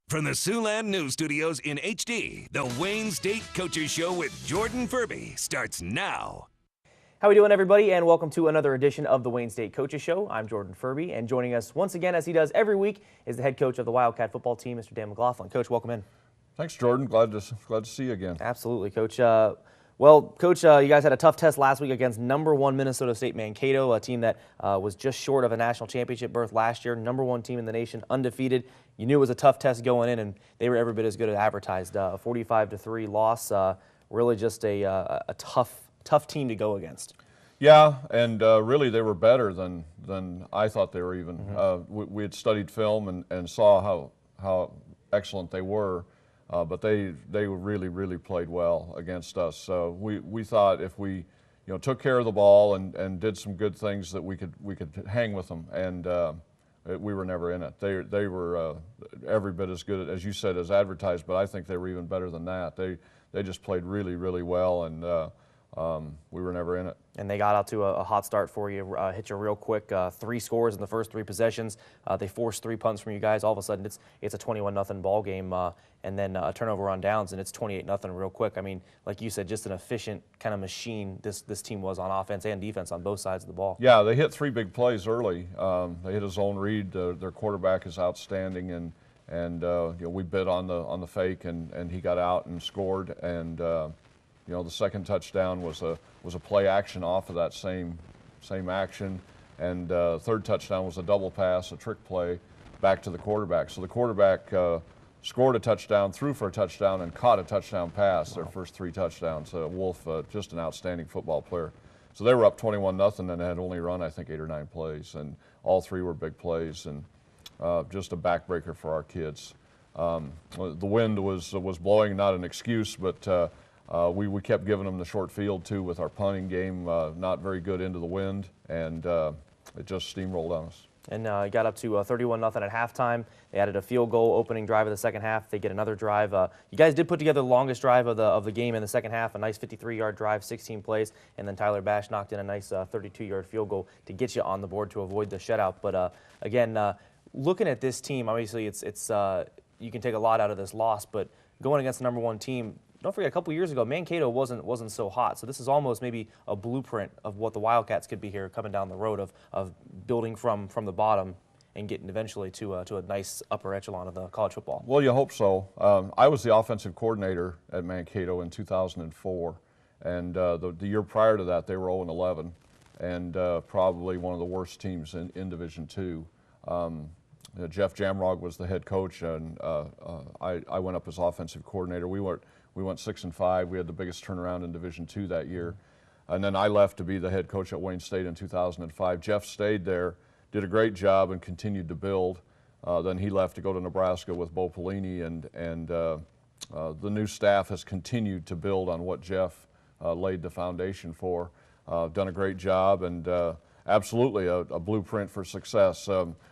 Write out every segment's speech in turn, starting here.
From the Siouxland News Studios in HD, the Wayne State Coaches Show with Jordan Furby starts now. How we doing, everybody, and welcome to another edition of the Wayne State Coaches Show. I'm Jordan Furby, and joining us once again, as he does every week, is the head coach of the Wildcat football team, Mr. Dan McLaughlin. Coach, welcome in. Thanks, Jordan. Glad to see you again. Absolutely, Coach. Coach, you guys had a tough test last week against #1 Minnesota State Mankato, a team that was just short of a national championship berth last year. #1 team in the nation, undefeated. You knew it was a tough test going in, and they were every bit as good as advertised. A 45-3 loss. Really just a tough team to go against. Yeah, and really they were better than I thought they were even. We had studied film and saw how excellent they were. But they really played well against us. So we thought if we took care of the ball and did some good things that we could hang with them, and we were never in it. They were every bit as good as you said as advertised, but I think they were even better than that. They just played really well, and we were never in it. And they got out to a hot start for you, hit you real quick. 3 scores in the first 3 possessions. They forced 3 punts from you guys. All of a sudden, it's a 21-0 ball game, and then a turnover on downs, and it's 28-0 real quick. I mean, like you said, just an efficient kind of machine this team was on offense and defense on both sides of the ball. Yeah, they hit 3 big plays early. They hit a zone read. Their quarterback is outstanding, and we bid on the fake, and he got out and scored. And the second touchdown was a play action off of that same action, and third touchdown was a double pass, a trick play back to the quarterback. So the quarterback scored a touchdown, threw for a touchdown, and caught a touchdown pass. Their first 3 touchdowns. Wolf, just an outstanding football player. So they were up 21-0 and had only run I think 8 or 9 plays, and all 3 were big plays, and just a backbreaker for our kids. The wind was blowing, not an excuse, but we kept giving them the short field too with our punting game, not very good into the wind, and it just steamrolled on us. And got up to 31-0 at halftime. They added a field goal opening drive of the second half. They get another drive. You guys did put together the longest drive of the game in the second half, a nice 53-yard drive, 16 plays, and then Tyler Bash knocked in a nice 32-yard field goal to get you on the board to avoid the shutout. But again, looking at this team, obviously it's you can take a lot out of this loss, but going against the #1 team, don't forget, a couple years ago, Mankato wasn't so hot. So this is almost maybe a blueprint of what the Wildcats could be here coming down the road of building from the bottom and getting eventually to a nice upper echelon of the college football. Well, you hope so. I was the offensive coordinator at Mankato in 2004, and the year prior to that, they were 0-11, and probably one of the worst teams in Division II. Jeff Jamrog was the head coach, and I went up as offensive coordinator. We went 6-5. We had the biggest turnaround in Division II that year. And then I left to be the head coach at Wayne State in 2005. Jeff stayed there, did a great job, and continued to build. Then he left to go to Nebraska with Bo Pelini, and the new staff has continued to build on what Jeff laid the foundation for. Done a great job, and absolutely a blueprint for success.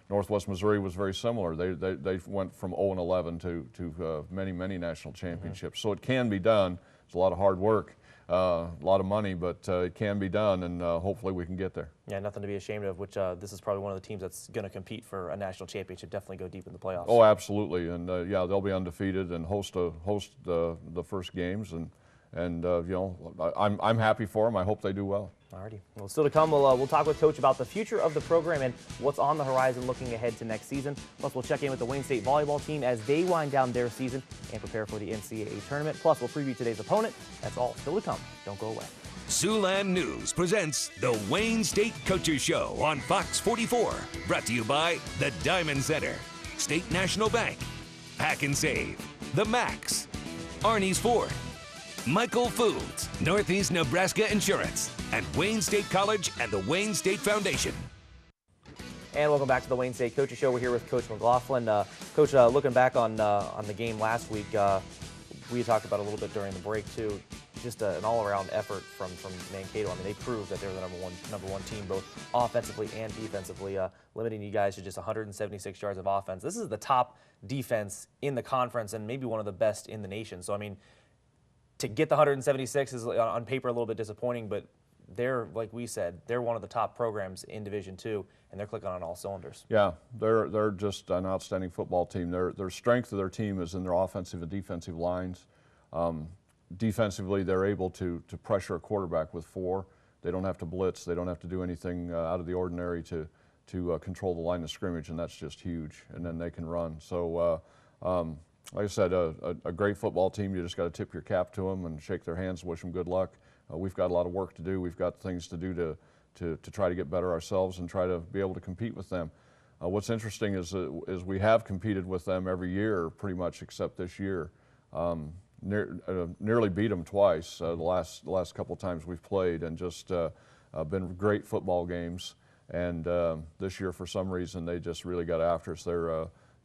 Northwest Missouri was very similar. They went from 0-11 to many national championships. So it can be done. It's a lot of hard work, a lot of money, but it can be done, and hopefully we can get there. Yeah, nothing to be ashamed of, which this is probably one of the teams that's going to compete for a national championship, definitely go deep in the playoffs. Oh, absolutely, and yeah, they'll be undefeated and host the first games, and I'm happy for them. I hope they do well. Alrighty. Well, still to come, we'll talk with Coach about the future of the program and what's on the horizon looking ahead to next season. Plus, we'll check in with the Wayne State volleyball team as they wind down their season and prepare for the NCAA tournament. Plus, we'll preview today's opponent. That's all still to come. Don't go away. Siouxland News presents the Wayne State Coaches Show on Fox 44. Brought to you by the Diamond Center, State National Bank, Pack and Save, The Max, Arnie's Ford, Michael Foods, Northeast Nebraska Insurance, and Wayne State College and the Wayne State Foundation. And welcome back to the Wayne State Coaches Show. We're here with Coach McLaughlin. Coach, looking back on the game last week, we talked about a little bit during the break too. Just an all-around effort from Mankato. I mean, they proved that they're the number one team, both offensively and defensively, limiting you guys to just 176 yards of offense. This is the top defense in the conference and maybe one of the best in the nation. So, I mean, to get the 176 is on paper a little bit disappointing, but they're, like we said, they're one of the top programs in Division II, and they're clicking on all cylinders. Yeah, they're just an outstanding football team. Their strength of their team is in their offensive and defensive lines. Defensively, they're able to pressure a quarterback with 4. They don't have to blitz. They don't have to do anything out of the ordinary to control the line of scrimmage, and that's just huge. And then they can run. So, like I said, a great football team. You just got to tip your cap to them and shake their hands and wish them good luck. We've got a lot of work to do. We've got things to do to try to get better ourselves and try to be able to compete with them. What's interesting is we have competed with them every year, pretty much, except this year. Nearly beat them twice the last couple of times we've played, and just been great football games. And this year, for some reason, they just really got after us.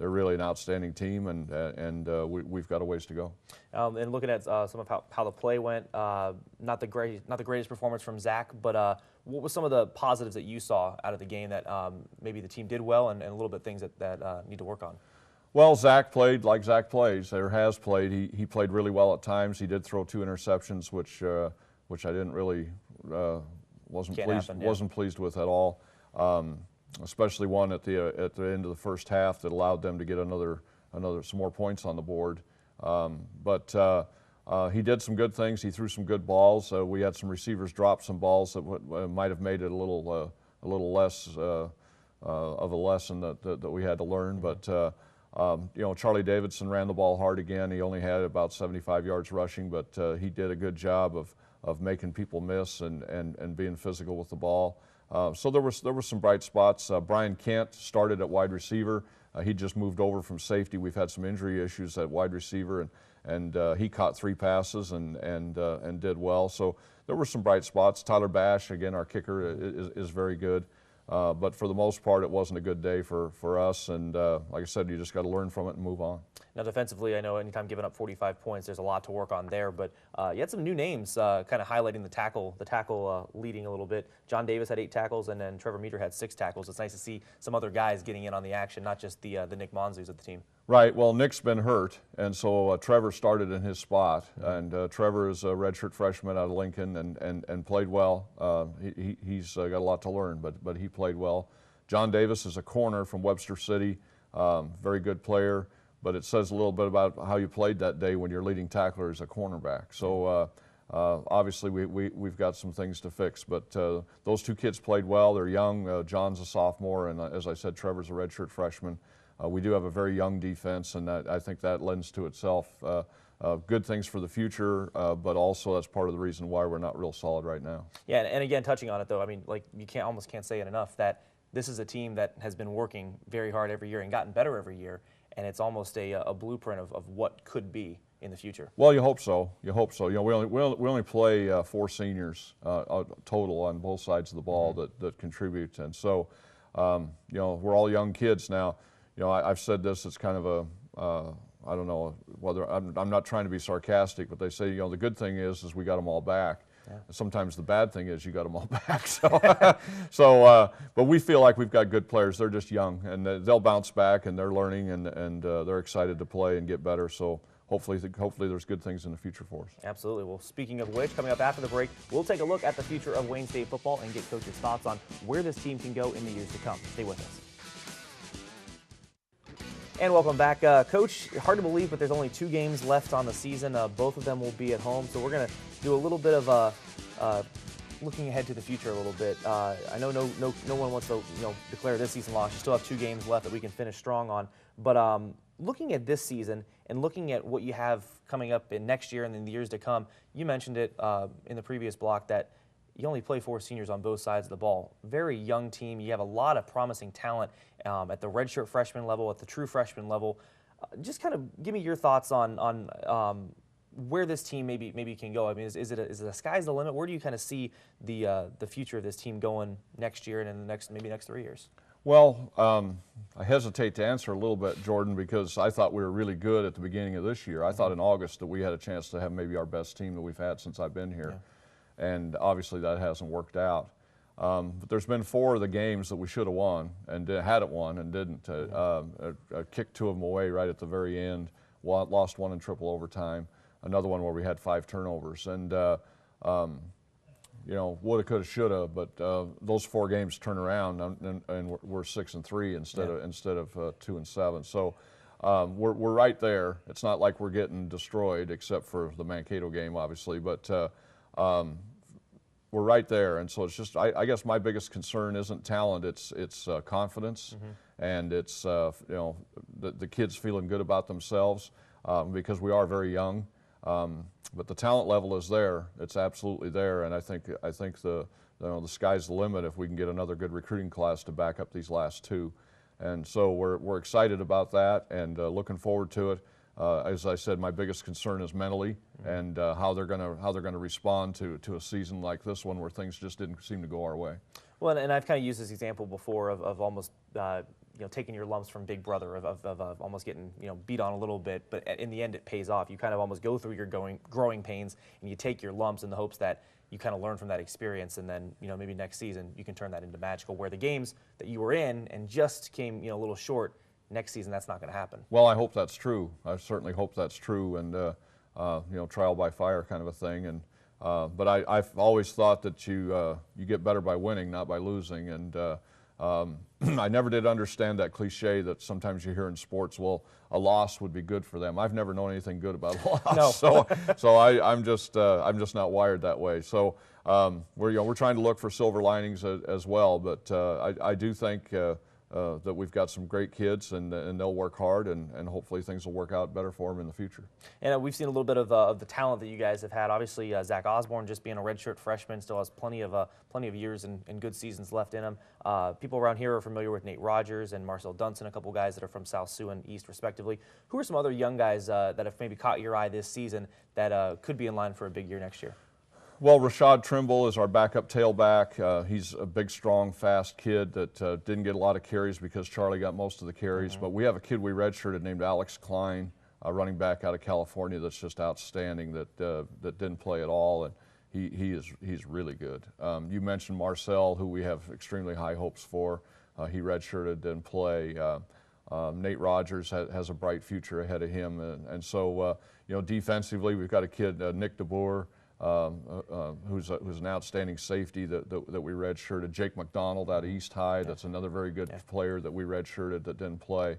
They're really an outstanding team, and we've got a ways to go. And looking at some of how the play went, not the greatest performance from Zach, but what were some of the positives that you saw out of the game that maybe the team did well, and a little bit things that need to work on? Well, Zach played like Zach plays, or has played. He played really well at times. He did throw 2 interceptions, which I didn't really wasn't pleased with at all. Especially one at the end of the first half that allowed them to get some more points on the board. But he did some good things. He threw some good balls. We had some receivers drop some balls that might have made it a little less of a lesson that we had to learn. But you know, Charlie Davidson ran the ball hard again. He only had about 75 yards rushing, but he did a good job of making people miss and being physical with the ball. So there were some bright spots. Brian Kent started at wide receiver. He just moved over from safety. We've had some injury issues at wide receiver, and he caught 3 passes and did well. So there were some bright spots. Tyler Bash, again, our kicker, is very good. But for the most part, it wasn't a good day for us. And like I said, you just got to learn from it and move on. Now, defensively, I know anytime giving up 45 points, there's a lot to work on there. But you had some new names kind of highlighting the tackle leading a little bit. John Davis had 8 tackles, and then Trevor Meter had 6 tackles. It's nice to see some other guys getting in on the action, not just the Nick Monzus of the team. Right. Well, Nick's been hurt, and so Trevor started in his spot. And Trevor is a redshirt freshman out of Lincoln and played well. He's got a lot to learn, but he played well. John Davis is a corner from Webster City, very good player. But it says a little bit about how you played that day when your leading tackler is a cornerback. So obviously we've got some things to fix. But those 2 kids played well. They're young. John's a sophomore, and as I said, Trevor's a redshirt freshman. We do have a very young defense, and I think that lends to itself good things for the future, but also that's part of the reason why we're not real solid right now. Yeah, and again, touching on it though, I mean, like you almost can't say it enough that this is a team that has been working very hard every year and gotten better every year. And it's almost a blueprint of what could be in the future. Well, you hope so. You hope so. You know, we only play 4 seniors total on both sides of the ball that contribute, and so you know, we're all young kids now. You know, I've said this. It's kind of I don't know whether I'm not trying to be sarcastic, but they say, you know, the good thing is we got them all back. Yeah. Sometimes the bad thing is you got them all back. So, but we feel like we've got good players. They're just young, and they'll bounce back, and they're learning, and they're excited to play and get better. So hopefully there's good things in the future for us. Absolutely. Well, speaking of which, coming up after the break, we'll take a look at the future of Wayne State football and get Coach's thoughts on where this team can go in the years to come. Stay with us. And welcome back. Coach, hard to believe, but there's only 2 games left on the season. Both of them will be at home, so we're going to do a little bit of looking ahead to the future a little bit. I know no one wants to declare this season lost. You still have 2 games left that we can finish strong on. But looking at this season and looking at what you have coming up in next year and in the years to come, you mentioned it in the previous block that you only play 4 seniors on both sides of the ball. Very young team. You have a lot of promising talent at the redshirt freshman level, at the true freshman level. Just kind of give me your thoughts on where this team maybe can go. I mean, is it a sky's the limit? Where do you kind of see the future of this team going next year and in the next 3 years? Well, I hesitate to answer a little bit, Jordan, because I thought we were really good at the beginning of this year. I thought in August that we had a chance to have maybe our best team that we've had since I've been here. Yeah. And obviously that hasn't worked out. But there's been 4 of the games that we should have won and hadn't won and didn't. Kicked 2 of them away right at the very end, lost 1 in triple overtime, another one where we had 5 turnovers. And, you you know, woulda, coulda, shoulda, but those 4 games turn around, and we're 6-3 instead of 2-7. So we're right there. It's not like we're getting destroyed, except for the Mankato game, obviously, but we're right there. And so it's just, I guess my biggest concern isn't talent; it's confidence, and it's you know, the kids feeling good about themselves because we are very young. But the talent level is there; it's absolutely there, and I think the sky's the limit if we can get another good recruiting class to back up these last 2, and so we're excited about that and looking forward to it. As I said, my biggest concern is mentally and how they're gonna respond to a season like this one where things just didn't seem to go our way. Well, and I've kind of used this example before of almost you know, taking your lumps from Big Brother, of almost getting, you know, beat on a little bit, but in the end it pays off. You kind of almost go through your growing pains, and you take your lumps in the hopes that you kind of learn from that experience, and then, you know, maybe next season you can turn that into magical, where the games that you were in and just came, you know, a little short, next season that's not going to happen. Well, I hope that's true. I certainly hope that's true, and you know, trial by fire kind of a thing. And but I've always thought that you get better by winning, not by losing. And I never did understand that cliche that sometimes you hear in sports. Well, a loss would be good for them. I've never known anything good about a loss. No. so I'm just not wired that way. So we're trying to look for silver linings as well. But I do think that we've got some great kids, and they'll work hard, and hopefully things will work out better for them in the future. And we've seen a little bit of the talent that you guys have had. Obviously, Zach Osborne, just being a redshirt freshman, still has plenty of years and good seasons left in him. People around here are familiar with Nate Rogers and Marcel Dunson, a couple guys that are from South Sioux and East, respectively. Who are some other young guys that have maybe caught your eye this season that could be in line for a big year next year? Well, Rashad Trimble is our backup tailback. He's a big, strong, fast kid that didn't get a lot of carries because Charlie got most of the carries. But we have a kid we redshirted named Alex Klein, a running back out of California that's just outstanding, that didn't play at all, and he's really good. You mentioned Marcel, who we have extremely high hopes for. He redshirted, didn't play. Nate Rogers has a bright future ahead of him, and so you know, defensively we've got a kid, Nick DeBoer, who's an outstanding safety that we redshirted. Jake McDonald out of East High, that's another very good player that we redshirted that didn't play.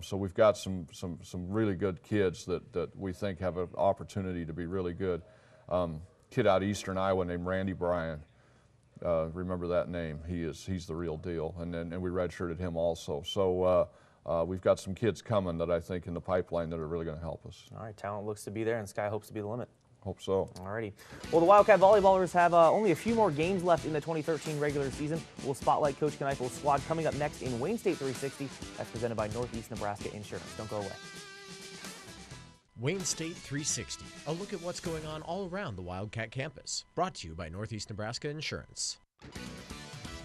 So we've got some really good kids that we think have an opportunity to be really good. Kid out of Eastern Iowa named Randy Bryan. Remember that name? He's the real deal, and we redshirted him also. So we've got some kids coming that I think in the pipeline that are really going to help us. All right, talent looks to be there, and sky hopes to be the limit. Hope so. Alrighty. Well, the Wildcat volleyballers have only a few more games left in the 2013 regular season. We'll spotlight Coach Kneiffel's squad coming up next in Wayne State 360. That's presented by Northeast Nebraska Insurance. Don't go away. Wayne State 360, a look at what's going on all around the Wildcat campus. Brought to you by Northeast Nebraska Insurance.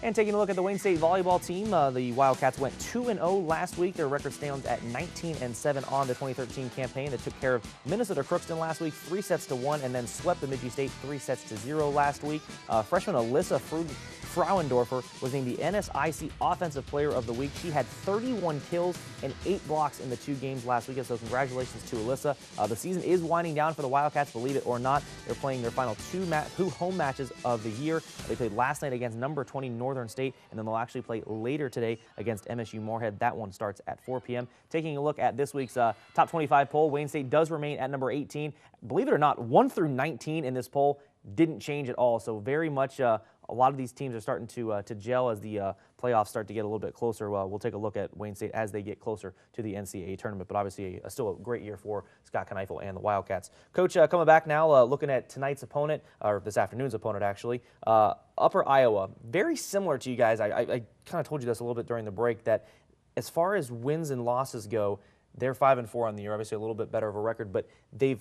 And taking a look at the Wayne State volleyball team, the Wildcats went 2-0 last week. Their record stands at 19-7 on the 2013 campaign. They took care of Minnesota Crookston last week, 3-1, and then swept the Bemidji State 3-0 last week. Freshman Alyssa Frauendorfer was named the NSIC Offensive Player of the Week. She had 31 kills and 8 blocks in the 2 games last week, so congratulations to Alyssa. The season is winding down for the Wildcats, believe it or not. They're playing their final two home matches of the year. They played last night against number 20 Northern State, and then they'll actually play later today against MSU Moorhead. That one starts at 4 p.m. Taking a look at this week's top 25 poll, Wayne State does remain at number 18. Believe it or not, 1 through 19 in this poll didn't change at all, so very much a lot of these teams are starting to gel as the playoffs start to get a little bit closer. We'll take a look at Wayne State as they get closer to the NCAA tournament, but obviously still a great year for Scott Kneifel and the Wildcats. Coach, coming back now, looking at tonight's opponent, or this afternoon's opponent actually, Upper Iowa. Very similar to you guys. I kind of told you this a little bit during the break, that as far as wins and losses go, they're 5-4 on the year, obviously a little bit better of a record, but the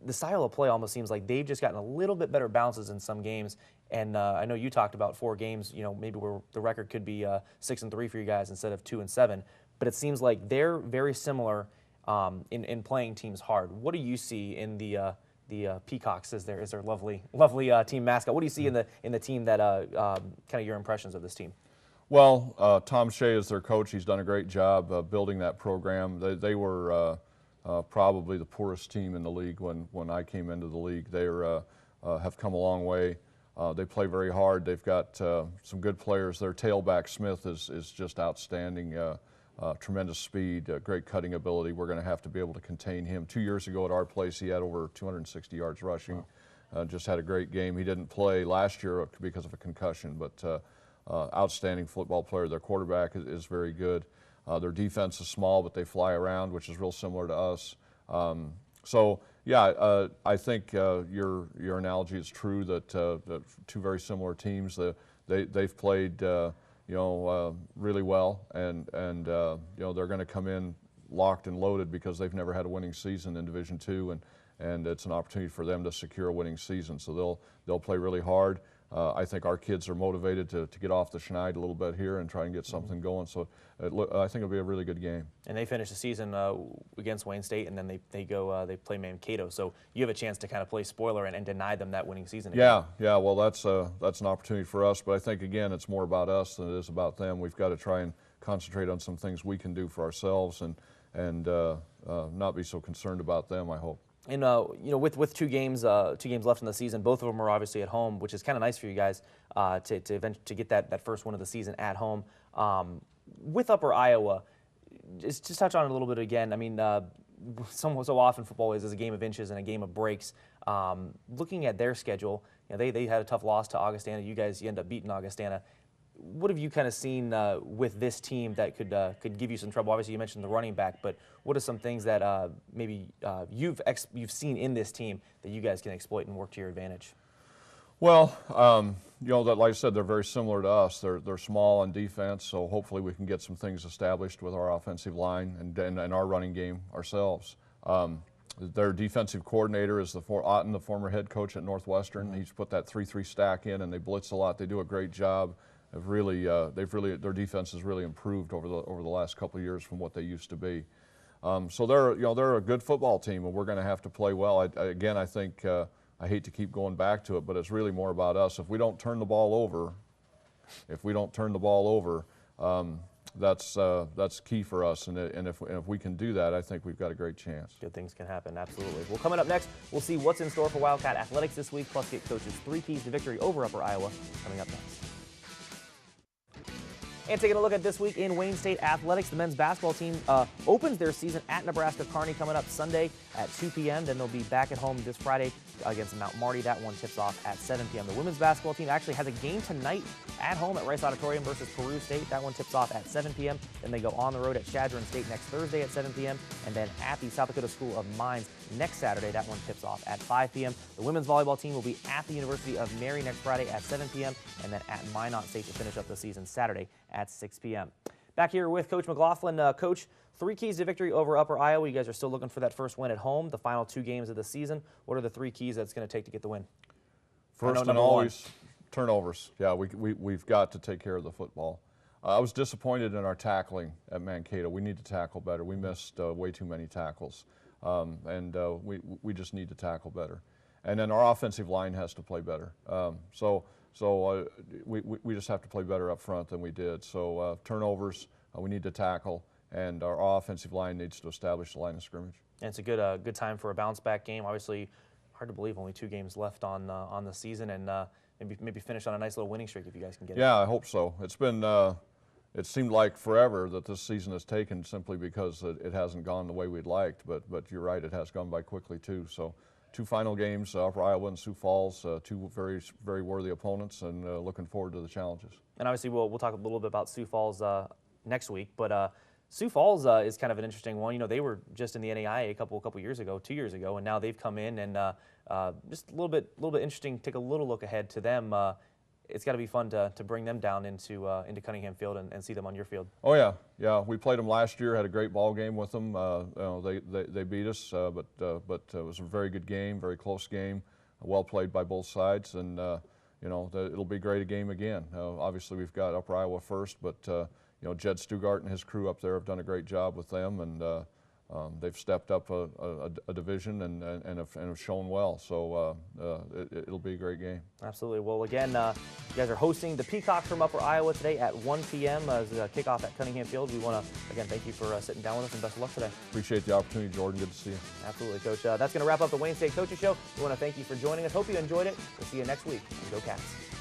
style of play almost seems like they've just gotten a little bit better bounces in some games. And I know you talked about 4 games, you know, maybe where the record could be 6-3 for you guys instead of 2-7. But it seems like they're very similar in playing teams hard. What do you see in the Peacocks is their lovely team mascot? What do you see in the team that kind of your impressions of this team? Well, Tom Shea is their coach. He's done a great job building that program. They were probably the poorest team in the league when I came into the league. They have come a long way. They play very hard. They've got some good players. Their tailback Smith is just outstanding. Tremendous speed, great cutting ability. We're going to have to be able to contain him. 2 years ago at our place, he had over 260 yards rushing. Just had a great game. He didn't play last year because of a concussion, but outstanding football player. Their quarterback is very good. Their defense is small, but they fly around, which is real similar to us. So yeah, I think your analogy is true that two very similar teams. They've played really well, and they're going to come in locked and loaded because they've never had a winning season in Division II, and it's an opportunity for them to secure a winning season. So they'll play really hard. I think our kids are motivated to get off the schneid a little bit here and try and get something going. So I think it'll be a really good game. And they finish the season against Wayne State, and then they play Mankato. So you have a chance to kind of play spoiler and deny them that winning season again. Yeah. Well, that's an opportunity for us. But I think again, it's more about us than it is about them. We've got to try and concentrate on some things we can do for ourselves and not be so concerned about them, I hope. And with two games left in the season, both of them are obviously at home, which is kind of nice for you guys to get that first win of the season at home. With Upper Iowa, just touch on it a little bit again. I mean, so often football is a game of inches and a game of breaks. Looking at their schedule, they had a tough loss to Augustana. You end up beating Augustana. What have you kind of seen with this team that could give you some trouble? Obviously, you mentioned the running back, but what are some things that maybe you've seen in this team that you guys can exploit and work to your advantage? Well, that like I said, they're very similar to us. They're small on defense, so hopefully we can get some things established with our offensive line and our running game ourselves. Their defensive coordinator is Otten, the former head coach at Northwestern. He's put that 3-3 stack in, and they blitz a lot. They do a great job. Their defense has really improved over the last couple of years from what they used to be. So they're a good football team, and we're going to have to play well. I think I hate to keep going back to it, but it's really more about us. If we don't turn the ball over, that's key for us. And if we can do that, I think we've got a great chance. Good things can happen, absolutely. Well, coming up next, we'll see what's in store for Wildcat Athletics this week, plus get coaches 3 keys to victory over Upper Iowa coming up next. And taking a look at this week in Wayne State Athletics, the men's basketball team opens their season at Nebraska Kearney coming up Sunday at 2 p.m. Then they'll be back at home this Friday against Mount Marty. That one tips off at 7 p.m. The women's basketball team actually has a game tonight at home at Rice Auditorium versus Peru State. That one tips off at 7 p.m. Then they go on the road at Chadron State next Thursday at 7 p.m. And then at the South Dakota School of Mines next Saturday. That one tips off at 5 p.m. The women's volleyball team will be at the University of Mary next Friday at 7 p.m. and then at Minot State to finish up the season Saturday at 6 p.m. Back here with Coach McLaughlin. Coach, 3 keys to victory over Upper Iowa. You guys are still looking for that first win at home, the final 2 games of the season. What are the 3 keys that's going to take to get the win? First and always, turnovers. Yeah, we've got to take care of the football. I was disappointed in our tackling at Mankato. We need to tackle better. We missed way too many tackles, and we just need to tackle better. And then our offensive line has to play better. So we just have to play better up front than we did. So turnovers, we need to tackle, and our offensive line needs to establish the line of scrimmage. And it's a good time for a bounce back game. Obviously, hard to believe only 2 games left on the season, and maybe finish on a nice little winning streak if you guys can get it. Yeah, I hope so. It's been it seemed like forever that this season has taken simply because it hasn't gone the way we'd liked. But you're right, it has gone by quickly too. So 2 final games, Upper Iowa and Sioux Falls, 2 very, very worthy opponents, and looking forward to the challenges. And obviously we'll talk a little bit about Sioux Falls next week, but Sioux Falls is kind of an interesting one. They were just in the NAIA a couple years ago, 2 years ago, and now they've come in and just a little bit interesting. Take a little look ahead to them. It's got to be fun to bring them down into Cunningham Field and see them on your field. Oh yeah. We played them last year. Had a great ball game with them. They beat us, but it was a very good game, very close game, well played by both sides, and it'll be a great game again. Obviously, we've got Upper Iowa first, but Jed Stugart and his crew up there have done a great job with them, and they've stepped up a division and have shown well. So it'll be a great game. Absolutely. Well, again, you guys are hosting the Peacocks from Upper Iowa today at 1 p.m. as a kickoff at Cunningham Field. We want to, again, thank you for sitting down with us, and best of luck today. Appreciate the opportunity, Jordan. Good to see you. Absolutely, Coach. That's going to wrap up the Wayne State Coaches Show. We want to thank you for joining us. Hope you enjoyed it. We'll see you next week. And go Cats.